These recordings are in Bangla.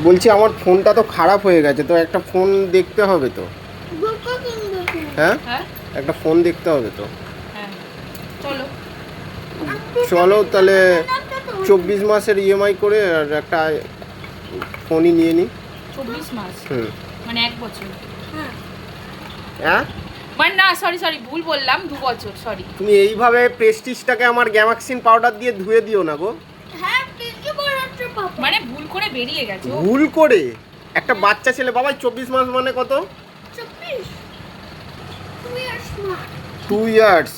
বলছি আমার ফোনটা তো খারাপ হয়ে গেছে, তো একটা ফোন দেখতে হবে তো। হ্যাঁ, হ্যাঁ একটা ফোন দেখতে হবে তো। হ্যাঁ চলো। চলো তাহলে 24 মাসের ইএমআই করে আর একটা ফোনই নিয়ে নিই। 24 মাস মানে 1 বছর? হ্যাঁ, মানে না, সরি ভুল বললাম, 2 বছর, সরি। তুমি এইভাবে প্রেস্টিজটাকে আমার গ্যামাক্সিন পাউডার দিয়ে ধুয়ে দিও না গো। মানে ভুল করে বেরিয়ে গেছে ও। ভুল করে? একটা বাচ্চা ছেলে বাবা, 24 মাস মানে কত? 2 ইয়ার্স।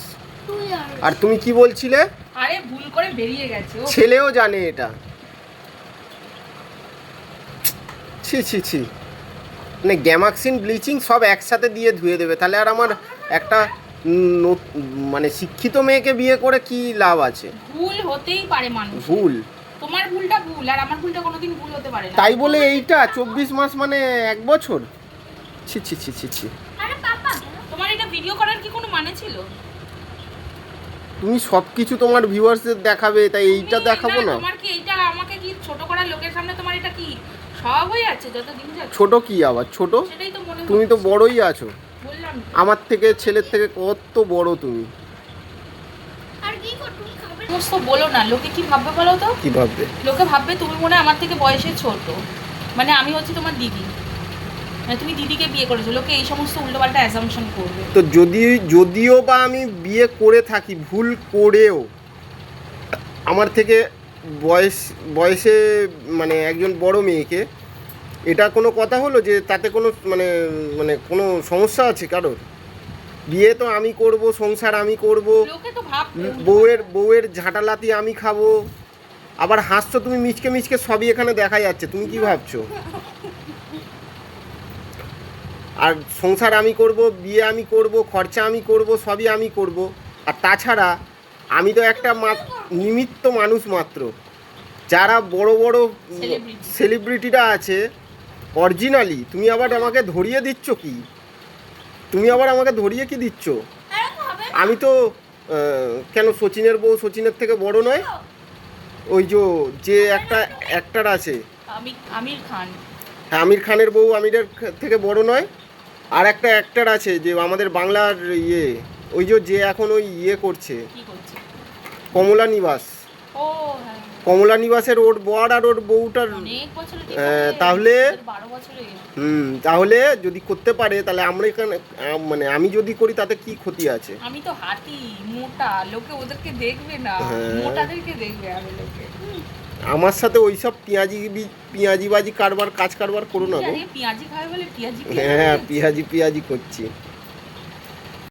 আর তুমি কি বলছিলে? আরে ভুল করে বেরিয়ে গেছে ও। ছেলেও জানে এটা। ছি ছি ছি, মানে গ্যামাক্সিন ব্লিচিং সব একসাথে দিয়ে ধুয়ে দেবে, তাহলে আর আমার একটা মানে শিক্ষিত মেয়েকে বিয়ে করে কি লাভ আছে? ভুল হতেই পারে মানুষ। ভুল? তোমার ভুলটা ভুল, আর আমার ভুলটা কোনোদিন ভুল হতে পারে না। তাই বলে এইটা 24 মাস মানে 1 বছর? ছি ছি ছি ছি ছি। তোমার এটা ভিডিও করার কি কোনো মানে ছিল? তুমি সব কিছু তোমার ভিউয়ার্সদের দেখাবে, তাই এইটা দেখাবো না? তোমার কি এইটা আমাকে কি ছোট করার লোকের সামনে তোমার এটা কি সব হয়ে যাচ্ছে যত দিন যাচ্ছে? ছোট কি আবার ছোট? সেটাই তো মনে তুমি তো বড়ই আছো। বললাম আমার থেকে, ছেলের থেকে কত বড় তুমি। সমস্ত বলো না, লোকে কি ভাববে বলো তো? কি ভাববে? লোকে ভাববে তুমি মনে হয় আমার থেকে বয়সে ছোট, মানে আমি হচ্ছে তোমার দিদি, মানে তুমি দিদিকে বিয়ে করেছো, লোকে এই সমস্ত উল্টোপাল্টা অ্যাসাম্পশন করবে। তো যদিও বা আমি বিয়ে করে থাকি ভুল করেও, আমার থেকে বয়সে মানে একজন বড় মেয়েকে, এটা কোনো কথা হলো যে তাতে কোনো মানে মানে কোনো সমস্যা আছে কারোর? বিয়ে তো আমি করব, সংসার আমি করব, লোকে তো ভাববে বউয়ের ঝাঁটালাতি আমি খাবো। আবার হাসছো তুমি মিচকে মিচকে, সবই এখানে দেখা যাচ্ছে, তুমি কি ভাবছো? আর সংসার আমি করব, বিয়ে আমি করব, খরচা আমি করব, সবই আমি করব। আর তাছাড়া আমি তো একটা নিমিত্ত মানুষ মাত্র। যারা বড় বড় সেলিব্রিটিরা আছে অরিজিনালি, তুমি আবার আমাকে ধরিয়ে দিচ্ছ কি? তুমি আবার আমাকে ধরিয়ে কি দিচ্ছ? আমি তো কেন, সচিনের বউ সচিনের থেকে বড় নয়? ওই যে একটা অ্যাক্টর আছে আমির খান, হ্যাঁ, আমির খানের বউ আমিরের থেকে বড় নয়? আর একটা অ্যাক্টর আছে যে আমাদের বাংলার ওই যে এখন ওই করছে, কমলা নিবাস। ও হ্যাঁ, কমলা নিবাসের ওর বর আর ওর বউটার অনেক বছরের তাহলে 12 বছরের। তাহলে যদি করতে পারে, তাহলে আমরা এখানে মানে আমি যদি করি তাতে কি ক্ষতি আছে? আমি তো হাতি মোটা, লোকে ওদেরকে দেখবে না, মোটাদেরকে দেখবে আগে লোকে। আমার সাথে ওইসব পেঁয়াজি বাজি কাজ কারবার করো না গো। পেঁয়াজি খাবে বলে পেঁয়াজি, হ্যাঁ, পেঁয়াজি করছি।